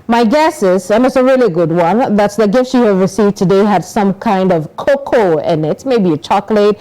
My guess is, and it's a really good one, that the gifts you have received today had some kind of cocoa in it, maybe a chocolate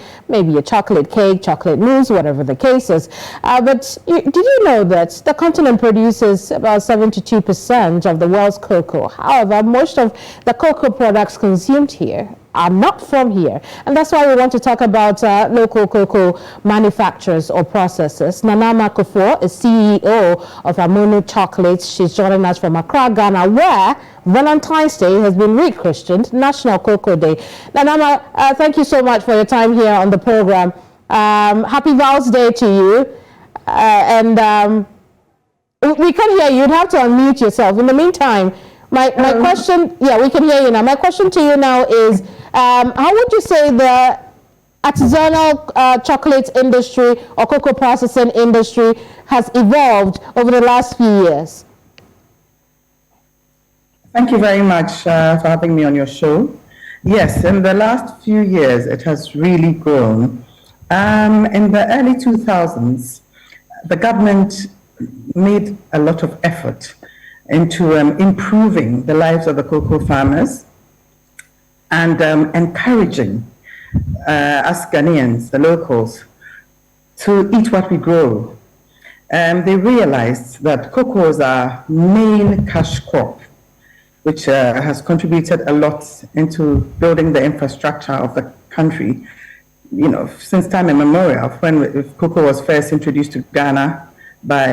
cake, chocolate mousse, whatever the case is. But did you know that the continent produces about 72% of the world's cocoa? However, most of the cocoa products consumed here are not from here. And that's why we want to talk about local cocoa manufacturers or processors. Nanama Kufuor is CEO of Amonu Chocolates. She's joining us from Accra, Ghana, where Valentine's Day has been rechristened National Cocoa Day. Nanama, thank you so much for your time here on the program. Happy Val's Day to you. We can hear you. You'd have to unmute yourself. In the meantime, my question, yeah, we can hear you now. My question to you now is, how would you say the artisanal chocolate industry or cocoa processing industry has evolved over the last few years? Thank you very much for having me on your show. Yes, in the last few years, it has really grown. In the early 2000s, the government made a lot of effort into improving the lives of the cocoa farmers and encouraging us Ghanaians, the locals, to eat what we grow. They realized that cocoa is our main cash crop, which has contributed a lot into building the infrastructure of the country, you know, since time immemorial, when cocoa was first introduced to Ghana by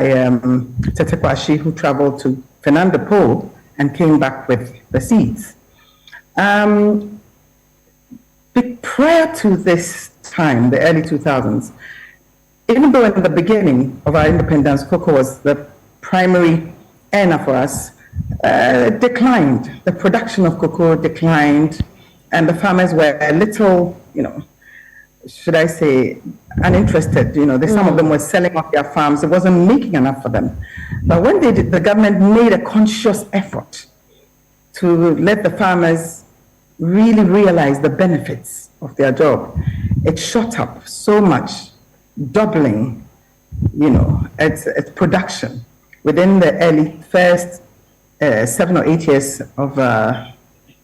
Tete Kwashi, who traveled to Fernando Po and came back with the seeds. Prior to this time, the early 2000s, even though in the beginning of our independence, cocoa was the primary earner for us, declined. The production of cocoa declined, and the farmers were a little, you know, should I say, uninterested. You know, some of them were selling off their farms. It wasn't making enough for them. But when they did, the government made a conscious effort to let the farmers really realize the benefits of their job. It shot up so much, doubling, you know, its production within the early first 7 or 8 years of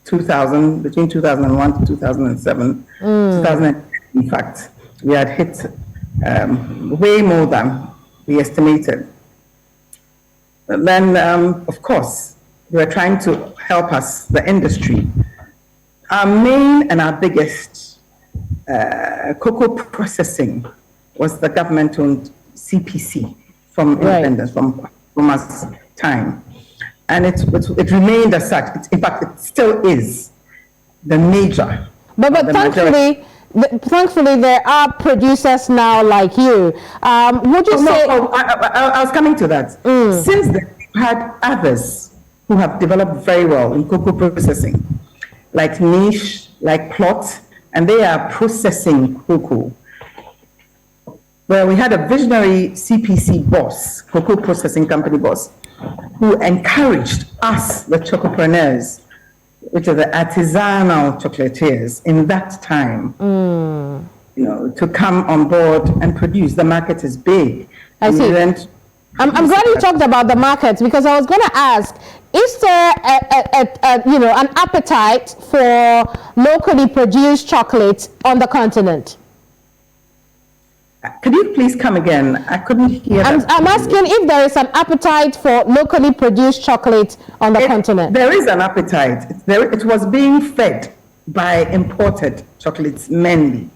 2000, between 2001 to 2007, 2010, in fact, we had hit way more than we estimated. But then, of course, they were trying to help us, the industry. Our main and our biggest cocoa processing was the government-owned CPC from independence, from us time. And it remained as such. In fact, it still is the major. But thankfully, there are producers now like you. Would you say? I was coming to that. Since then, we've had others who have developed very well in cocoa processing, like Niche, like Plot, and they are processing cocoa. Well, we had a visionary CPC boss, cocoa processing company boss, who encouraged us, the chocopreneurs, which are the artisanal chocolatiers in that time, you know, to come on board and produce. The market is big. I see. I'm glad you talked about the markets, because I was going to ask, is there an appetite for locally produced chocolates on the continent? Could you please come again? I couldn't hear that. I'm asking if there is an appetite for locally produced chocolate on the continent. There is an appetite. It was being fed by imported chocolates mainly.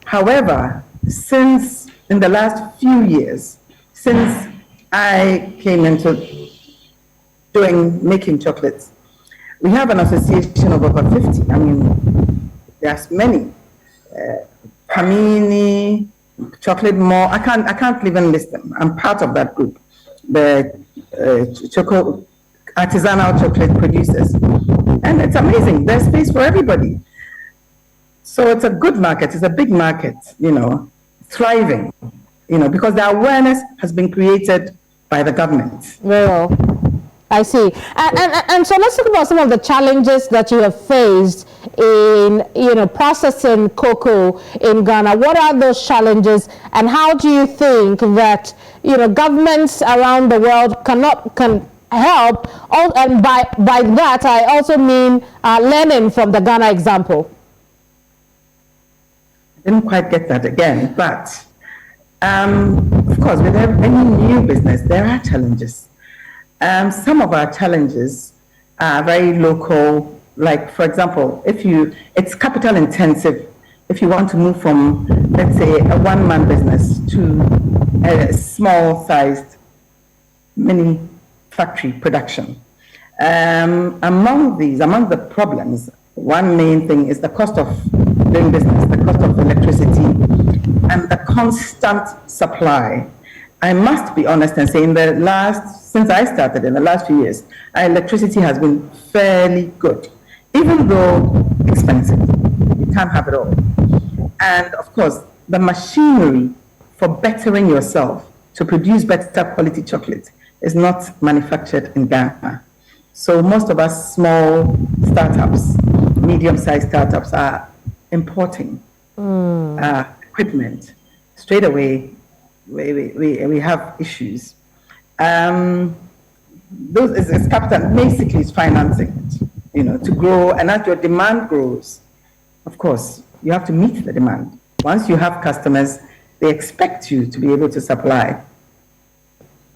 However, since in the last few years, since I came into making chocolates, we have an association of over 50. I mean, there's many. Pamini, Chocolate More. I can't even list them. I'm part of that group. The artisanal chocolate producers, and it's amazing. There's space for everybody. So it's a good market. It's a big market. You know, thriving. You know, because the awareness has been created by the government. Well, I see. And so let's talk about some of the challenges that you have faced in, processing cocoa in Ghana. What are those challenges, and how do you think that, governments around the world can help, and by that I also mean learning from the Ghana example. I didn't quite get that again, but of course, with any new business, there are challenges. Some of our challenges are very local, like, for example, it's capital intensive. If you want to move from, let's say, a one-man business to a small-sized mini factory production. Among the problems, one main thing is the cost of doing business, the cost of electricity, and the constant supply. I must be honest and say, since I started in the last few years, our electricity has been fairly good, even though expensive. You can't have it all. And of course, the machinery for bettering yourself to produce better quality chocolate is not manufactured in Ghana. So most of us small startups, medium-sized startups are importing equipment. Straight away, we have issues. It's capital, basically it's financing it, to grow. And as your demand grows, of course, you have to meet the demand. Once you have customers, they expect you to be able to supply.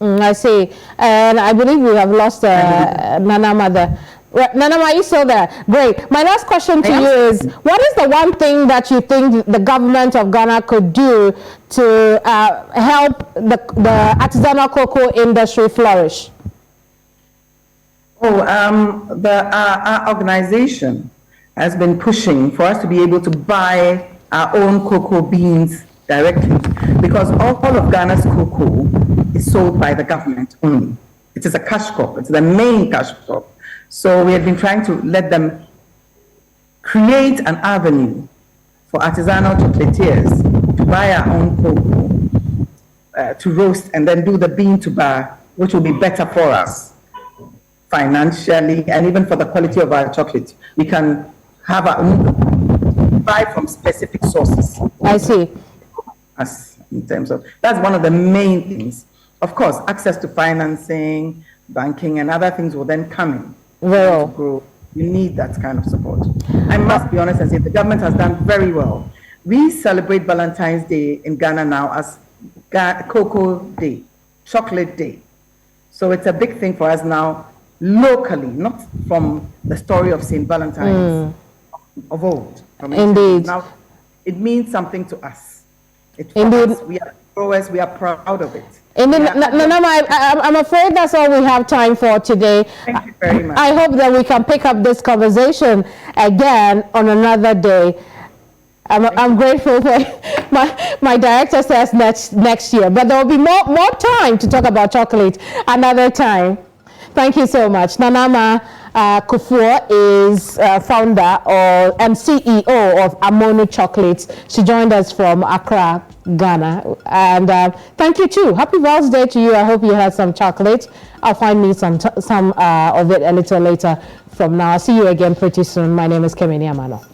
I see. And I believe we have lost Nanama there. Nanama, are you still there? Great. My last question to you is, what is the one thing that you think the government of Ghana could do to help the artisanal cocoa industry flourish? Our organization has been pushing for us to be able to buy our own cocoa beans directly, because all of Ghana's cocoa is sold by the government only. It is a cash crop. It's the main cash crop. So we have been trying to let them create an avenue for artisanal chocolatiers to buy our own cocoa, to roast and then do the bean to bar, which will be better for us financially and even for the quality of our chocolate. We can have our own, buy from specific sources. I see. Us in terms of, that's one of the main things. Of course, access to financing, banking, and other things will then come in. Well, to grow. You need that kind of support. I must be honest and say the government has done very well. We celebrate Valentine's Day in Ghana now as Cocoa Day, Chocolate Day. So it's a big thing for us now, locally, not from the story of St. Valentine's of old. Indeed. Now, it means something to us. Indeed. Us, we are growers, we are proud of it. Indeed, Nanama, I'm afraid that's all we have time for today. Thank you very much. I hope that we can pick up this conversation again on another day. I'm grateful for my director says next year, but there will be more time to talk about chocolate another time. Thank you so much. Nanama Kufuor is founder and CEO of Amonu Chocolates. She joined us from Accra, Ghana. And thank you too. Happy Valentine's Day to you. I hope you had some chocolate. I'll find me some of it a little later from now. I'll see you again pretty soon. My name is Kemini Amano.